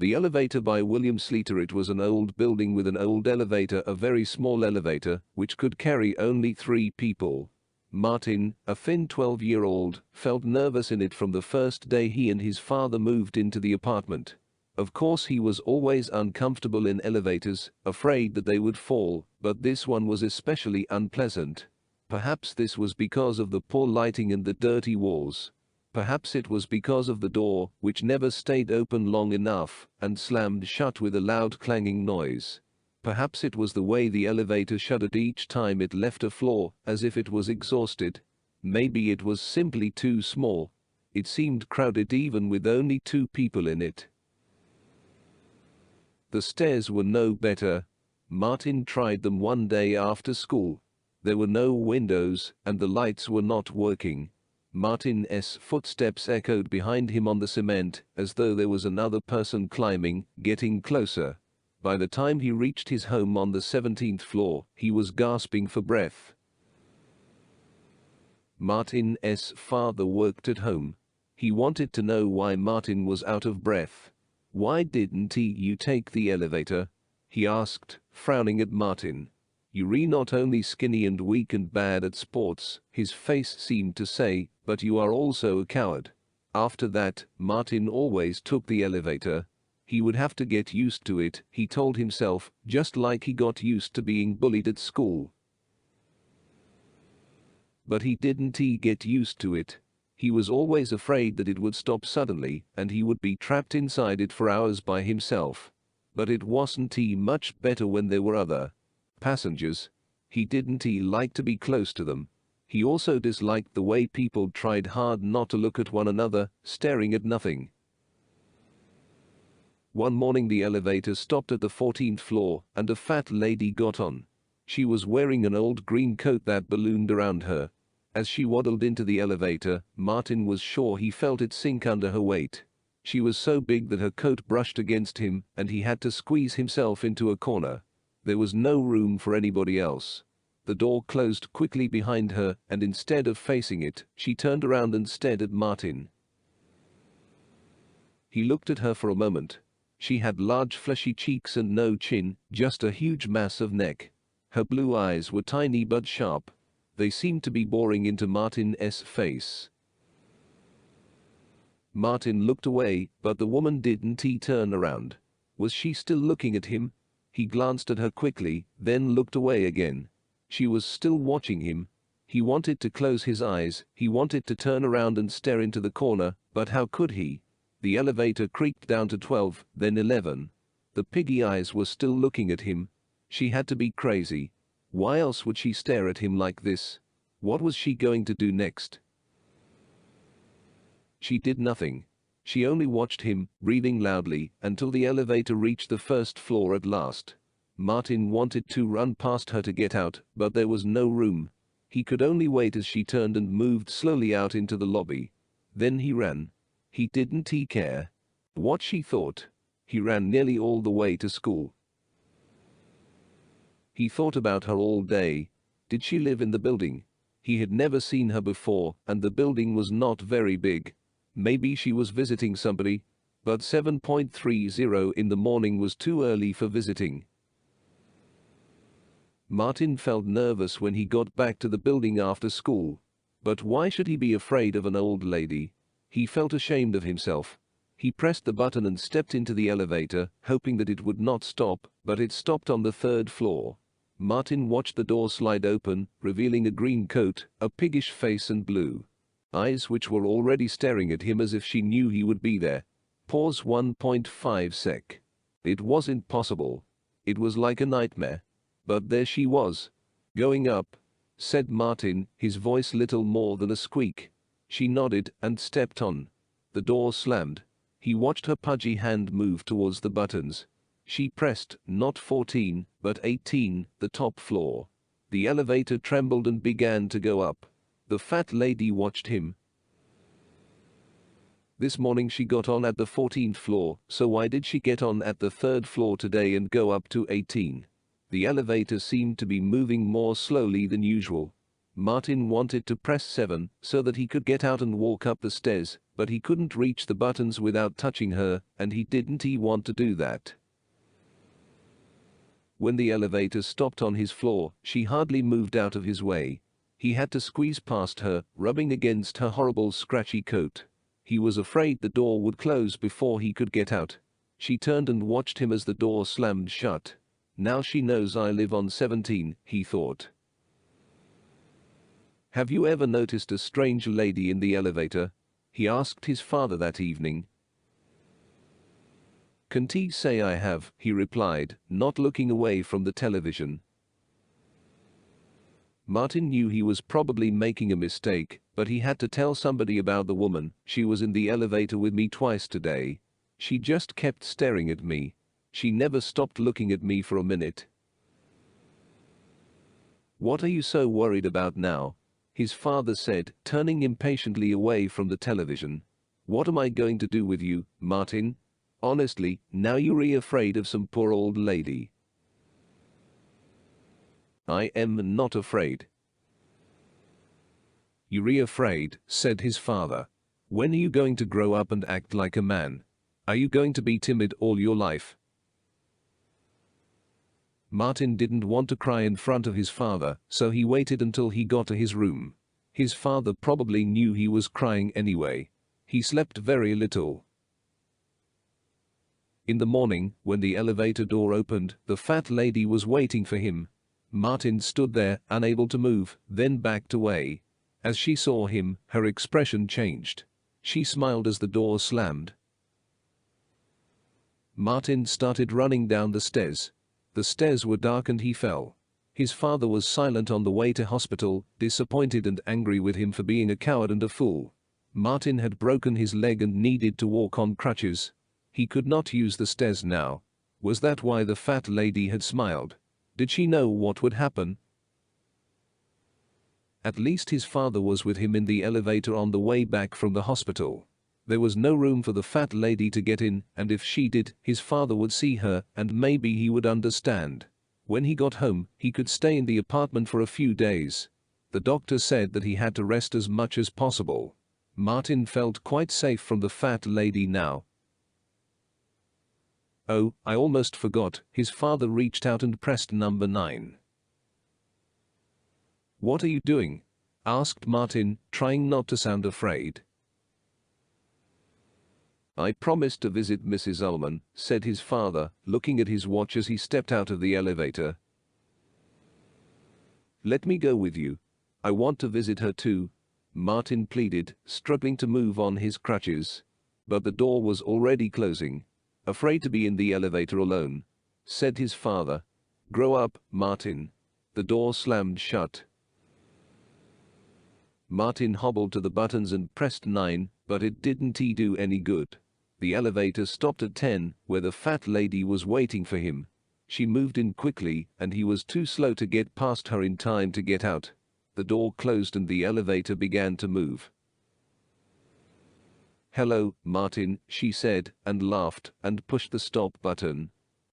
The Elevator by William Sleator. It was an old building with an old elevator, a very small elevator, which could carry only 3 people. Martin, a thin 12-year-old, felt nervous in it from the first day he and his father moved into the apartment. Of course he was always uncomfortable in elevators, afraid that they would fall, but this one was especially unpleasant. Perhaps this was because of the poor lighting and the dirty walls. Perhaps it was because of the door, which never stayed open long enough, and slammed shut with a loud clanging noise. Perhaps it was the way the elevator shuddered each time it left a floor, as if it was exhausted. Maybe it was simply too small. It seemed crowded even with only 2 people in it. The stairs were no better. Martin tried them one day after school. There were no windows, and the lights were not working. Martin's footsteps echoed behind him on the cement, as though there was another person climbing, getting closer. By the time he reached his home on the 17th floor, he was gasping for breath. Martin's father worked at home. He wanted to know why Martin was out of breath. "Why didn't you take the elevator?" he asked, frowning at Martin. "You're not only skinny and weak and bad at sports," his face seemed to say, "but you are also a coward." After that, Martin always took the elevator. He would have to get used to it, he told himself, just like he got used to being bullied at school. But he didn't get used to it. He was always afraid that it would stop suddenly, and he would be trapped inside it for hours by himself. But it wasn't much better when there were other passengers. He didn't like to be close to them. He also disliked the way people tried hard not to look at one another, staring at nothing. One morning the elevator stopped at the 14th floor, and a fat lady got on. She was wearing an old green coat that ballooned around her. As she waddled into the elevator, Martin was sure he felt it sink under her weight. She was so big that her coat brushed against him, and he had to squeeze himself into a corner. There was no room for anybody else. The door closed quickly behind her, and instead of facing it, she turned around and stared at Martin. He looked at her for a moment. She had large fleshy cheeks and no chin, just a huge mass of neck. Her blue eyes were tiny but sharp. They seemed to be boring into Martin's face. Martin looked away, but the woman didn't turn around. Was she still looking at him? He glanced at her quickly, then looked away again. She was still watching him. He wanted to close his eyes, he wanted to turn around and stare into the corner, but how could he? The elevator creaked down to 12, then 11. The piggy eyes were still looking at him. She had to be crazy. Why else would she stare at him like this? What was she going to do next? She did nothing. She only watched him, breathing loudly, until the elevator reached the 1st floor at last. Martin wanted to run past her to get out, but there was no room. He could only wait as she turned and moved slowly out into the lobby. Then he ran. He didn't care what she thought. He ran nearly all the way to school. He thought about her all day. Did she live in the building? He had never seen her before, and the building was not very big. Maybe she was visiting somebody, but 7:30 in the morning was too early for visiting. Martin felt nervous when he got back to the building after school. But why should he be afraid of an old lady? He felt ashamed of himself. He pressed the button and stepped into the elevator, hoping that it would not stop, but it stopped on the 3rd floor. Martin watched the door slide open, revealing a green coat, a piggish face and blue eyes which were already staring at him as if she knew he would be there. Pause 1.5 sec. It wasn't possible. It was like a nightmare. But there she was. "Going up," said Martin, his voice little more than a squeak. She nodded and stepped on. The door slammed. He watched her pudgy hand move towards the buttons. She pressed, not 14, but 18, the top floor. The elevator trembled and began to go up. The fat lady watched him. This morning she got on at the 14th floor, so why did she get on at the 3rd floor today and go up to 18? The elevator seemed to be moving more slowly than usual. Martin wanted to press 7 so that he could get out and walk up the stairs, but he couldn't reach the buttons without touching her, and he didn't want to do that. When the elevator stopped on his floor, she hardly moved out of his way. He had to squeeze past her, rubbing against her horrible scratchy coat. He was afraid the door would close before he could get out. She turned and watched him as the door slammed shut. Now she knows I live on 17, he thought. Have you ever noticed a strange lady in the elevator? He asked his father that evening. Can't he say I have, he replied, not looking away from the television. Martin knew he was probably making a mistake, but he had to tell somebody about the woman. She was in the elevator with me twice today. She just kept staring at me. She never stopped looking at me for a minute. What are you so worried about now? His father said, turning impatiently away from the television. What am I going to do with you, Martin? Honestly, now you're afraid of some poor old lady. I am not afraid. You're afraid, said his father. When are you going to grow up and act like a man? Are you going to be timid all your life? Martin didn't want to cry in front of his father, so he waited until he got to his room. His father probably knew he was crying anyway. He slept very little. In the morning, when the elevator door opened, the fat lady was waiting for him. Martin stood there, unable to move, then backed away. As she saw him, her expression changed. She smiled as the door slammed. Martin started running down the stairs. The stairs were dark and he fell. His father was silent on the way to hospital, disappointed and angry with him for being a coward and a fool. Martin had broken his leg and needed to walk on crutches. He could not use the stairs now. Was that why the fat lady had smiled? Did she know what would happen? At least his father was with him in the elevator on the way back from the hospital. There was no room for the fat lady to get in, and if she did, his father would see her, and maybe he would understand. When he got home, he could stay in the apartment for a few days. The doctor said that he had to rest as much as possible. Martin felt quite safe from the fat lady now. Oh, I almost forgot, his father reached out and pressed number 9. What are you doing? Asked Martin, trying not to sound afraid. I promised to visit Mrs. Ullman, said his father, looking at his watch as he stepped out of the elevator. Let me go with you. I want to visit her too, Martin pleaded, struggling to move on his crutches. But the door was already closing. Afraid to be in the elevator alone, said his father. Grow up, Martin. The door slammed shut. Martin hobbled to the buttons and pressed 9, but it didn't do any good. The elevator stopped at 10, where the fat lady was waiting for him. She moved in quickly, and he was too slow to get past her in time to get out. The door closed and the elevator began to move. Hello, Martin, she said, and laughed, and pushed the stop button.